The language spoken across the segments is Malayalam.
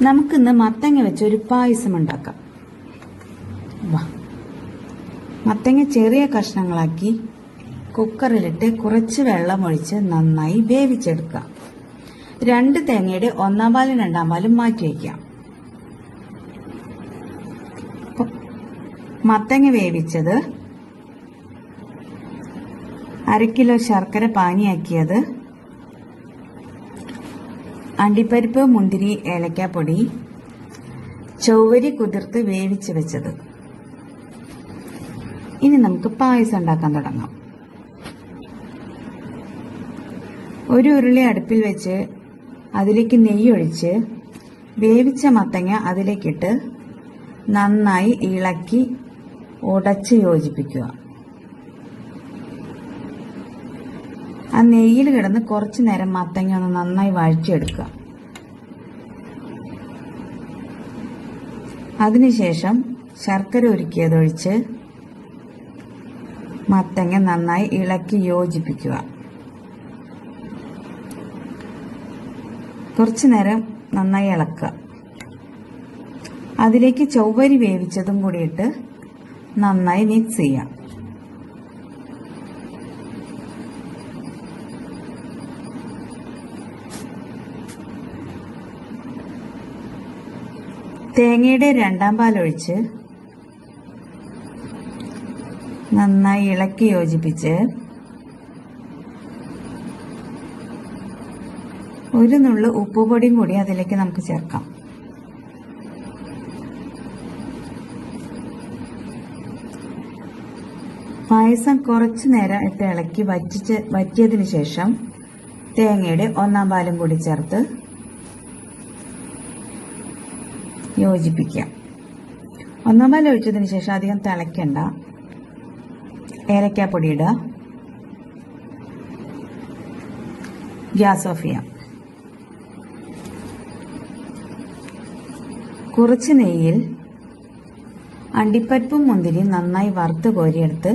നമുക്കിന്ന് മത്തങ്ങ വെച്ച് ഒരു പായസം ഉണ്ടാക്കാം. മത്തങ്ങ ചെറിയ കഷ്ണങ്ങളാക്കി കുക്കറിലിട്ട് കുറച്ച് വെള്ളമൊഴിച്ച് നന്നായി വേവിച്ചെടുക്കാം. 2 തേങ്ങയുടെ 1-ാം പാലും 2-ാം പാലും മാറ്റി വയ്ക്കാം. മത്തങ്ങ വേവിച്ചത്, 1/2 കിലോ ശർക്കര പാനിയാക്കിയത്, അണ്ടിപ്പരിപ്പ്, മുന്തിരി, ഏലക്കാപ്പൊടി, ചൊവ്വരി കുതിർത്ത് വേവിച്ച് വെച്ചത്. ഇനി നമുക്ക് പായസം ഉണ്ടാക്കാൻ തുടങ്ങാം. ഒരു ഉരുളി അടുപ്പിൽ വെച്ച് അതിലേക്ക് നെയ്യ് ഒഴിച്ച് വേവിച്ച മത്തങ്ങ അതിലേക്കിട്ട് നന്നായി ഇളക്കി ഉടച്ച് യോജിപ്പിക്കുക. ആ നെയ്യിൽ കിടന്ന് കുറച്ചു നേരം മത്തങ്ങ ഒന്ന് നന്നായി വഴറ്റിയെടുക്കുക. അതിനുശേഷം ശർക്കര ഉരുക്കിയതൊഴിച്ച് മത്തങ്ങ നന്നായി ഇളക്കി യോജിപ്പിക്കുക. കുറച്ചു നേരം നന്നായി ഇളക്കുക. അതിലേക്ക് ചൊവ്വരി വേവിച്ചതും കൂടി ഇട്ട് നന്നായി മിക്സ് ചെയ്യാം. തേങ്ങയുടെ 2-ാം പാലൊഴിച്ച് നന്നായി ഇളക്കി യോജിപ്പിച്ച് ഒരു നുള്ളു ഉപ്പുപൊടിയും കൂടി അതിലേക്ക് നമുക്ക് ചേർക്കാം. പായസം കുറച്ചു നേരം ഇട്ട് ഇളക്കി വറ്റിയതിനു ശേഷം തേങ്ങയുടെ 1-ാം പാലും കൂടി ചേർത്ത് യോജിപ്പിക്കാം. 1-ാം പാൽ ഒഴിച്ചതിന് ശേഷം അധികം തിളയ്ക്കണ്ട. ഏലക്കാപ്പൊടി ഇടുക. ഗ്യാസ് ഓഫ് ചെയ്യാം. കുറച്ച് നെയ്യിൽ അണ്ടിപ്പരിപ്പും മുന്തിരിയും നന്നായി വറുത്ത് കോരിയെടുത്ത്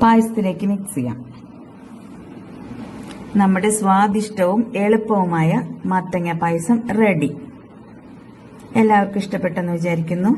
പായസത്തിലേക്ക് മിക്സ് ചെയ്യാം. നമ്മുടെ സ്വാദിഷ്ടവും എളുപ്പവുമായ മത്തങ്ങ പായസം റെഡി. എല്ലാവർക്കും ഇഷ്ടപ്പെട്ടെന്ന് വിചാരിക്കുന്നു.